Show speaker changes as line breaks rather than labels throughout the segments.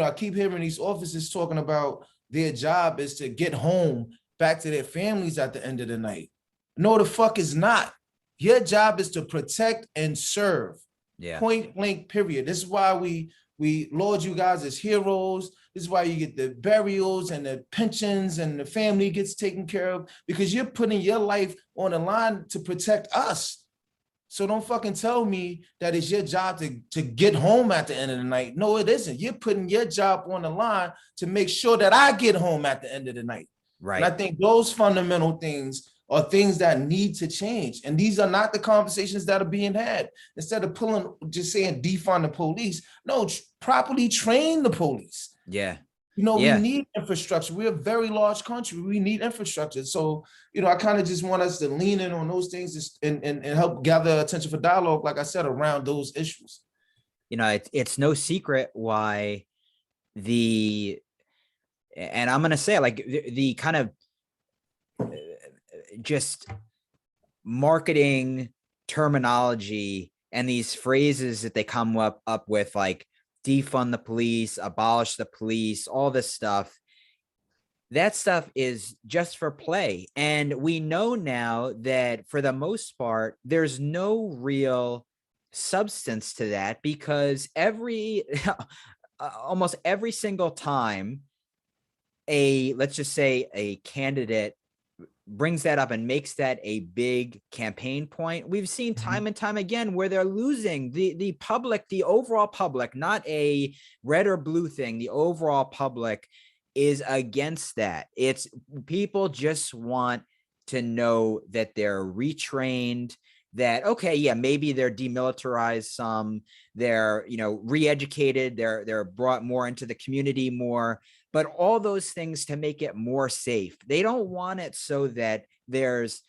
I keep hearing these officers talking about their job is to get home back to their families at the end of the night. No, the fuck is not. Your job is to protect and serve.
Yeah.
Point blank, period. This is why we laud you guys as heroes. This is why you get the burials and the pensions and the family gets taken care of, because you're putting your life on the line to protect us. So don't fucking tell me that it's your job to get home at the end of the night. No, it isn't. You're putting your job on the line to make sure that I get home at the end of the night.
Right.
And I think those fundamental things are things that need to change. And these are not the conversations that are being had. Instead of just saying defund the police, no, properly train the police.
Yeah.
We need infrastructure. We're a very large country. We need infrastructure. So, I kind of just want us to lean in on those things and help gather attention for dialogue, like I said, around those issues.
It's no secret why and I'm going to say, like, the kind of just marketing terminology and these phrases that they come up with, like defund the police, abolish the police, all this stuff, that stuff is just for play. And we know now that for the most part, there's no real substance to that, because almost every single time let's just say a candidate brings that up and makes that a big campaign point, we've seen time and time again where they're losing. The public, the overall public, not a red or blue thing, the overall public is against that. It's people just want to know that they're retrained, that, okay, yeah, maybe they're demilitarized some, they're, re-educated, they're brought more into the community more, but all those things to make it more safe. They don't want it so that there's,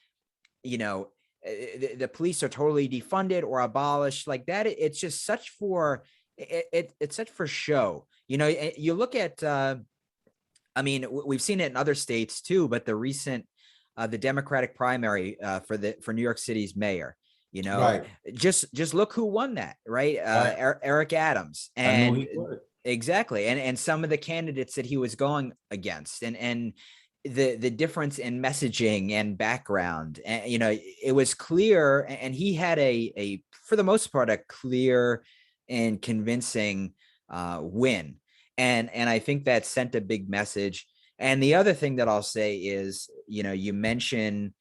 the police are totally defunded or abolished like that. It's just such for, it's such for show. You look at, we've seen it in other states too, but the recent, the Democratic primary for New York City's mayor,
right.
just look who won that, right?
Right.
Eric Adams. And
I knew he would.
Exactly. And some of the candidates that he was going against, and the difference in messaging and background, and, it was clear, and he had a for the most part, a clear and convincing win. And I think that sent a big message. And the other thing that I'll say is, you mentioned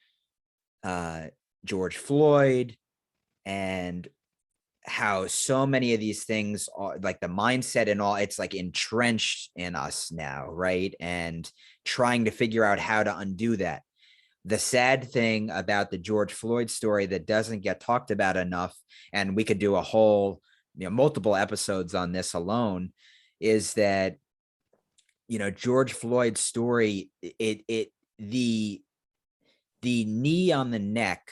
George Floyd and how so many of these things are, like the mindset and all, it's like entrenched in us now, right? And trying to figure out how to undo that. The sad thing about the George Floyd story that doesn't get talked about enough, and we could do a whole, multiple episodes on this alone, is that, George Floyd's story, the knee on the neck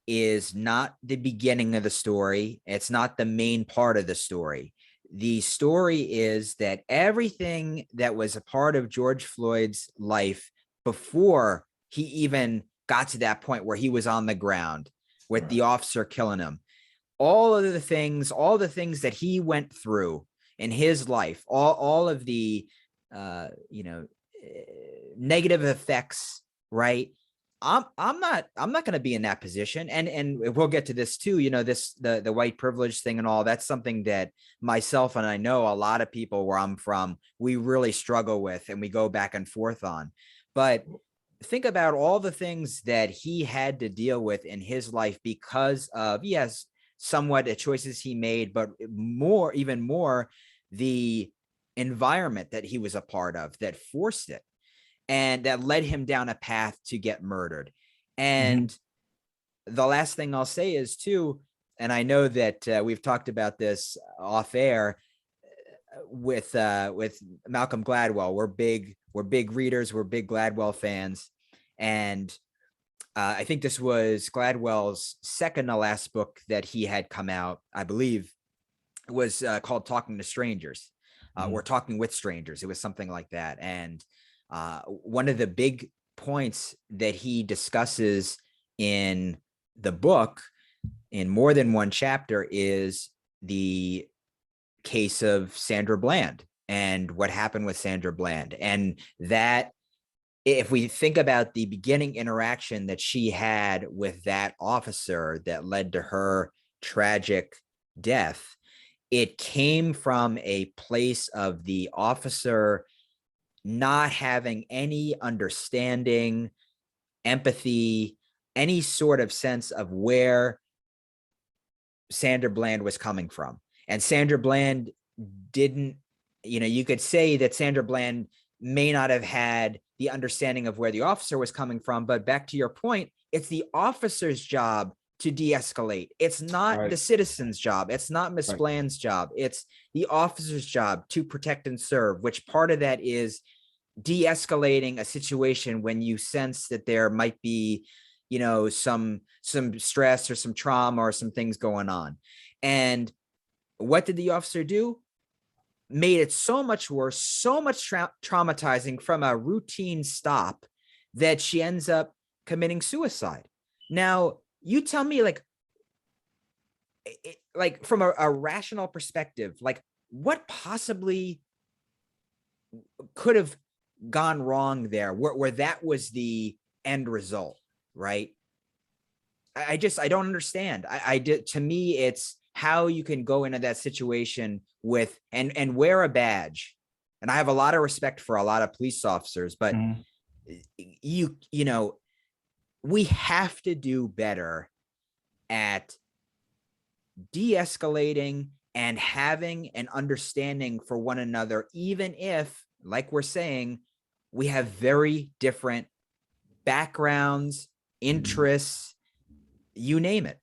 is not the beginning of the story. It's not the main part of the story. The story is that everything that was a part of George Floyd's life before he even got to that point where he was on the ground with the officer killing him, all the things that he went through in his life, all of the, negative effects, right? I'm not going to be in that position. And we'll get to this too, the white privilege thing and all. That's something that myself, and I know a lot of people where I'm from, we really struggle with, and we go back and forth on. But think about all the things that he had to deal with in his life because of, yes, somewhat the choices he made, but even more, the environment that he was a part of that forced it. And that led him down a path to get murdered. And the last thing I'll say is too, and I know that we've talked about this off air with Malcolm Gladwell. We're big readers. We're big Gladwell fans. And I think this was Gladwell's second to last book that he had come out, I believe. It was called Talking to Strangers, or Talking with Strangers. It was something like that. And one of the big points that he discusses in the book in more than one chapter is the case of Sandra Bland and what happened with Sandra Bland. And that, if we think about the beginning interaction that she had with that officer that led to her tragic death, it came from a place of the officer not having any understanding, empathy, any sort of sense of where Sandra Bland was coming from. And Sandra Bland didn't, you could say that Sandra Bland may not have had the understanding of where the officer was coming from, but back to your point, it's the officer's job to de-escalate. It's not the citizen's job. It's not Miss Bland's job. It's the officer's job to protect and serve, which part of that is de-escalating a situation when you sense that there might be, some stress or some trauma or some things going on. And what did the officer do? Made it so much worse, so much traumatizing from a routine stop that she ends up committing suicide. Now, you tell me, from a rational perspective, what possibly could have gone wrong there where that was the end result, right? I don't understand. To me, it's how you can go into that situation with and wear a badge. And I have a lot of respect for a lot of police officers, but we have to do better at de-escalating and having an understanding for one another, even if, like we're saying, we have very different backgrounds, interests, you name it.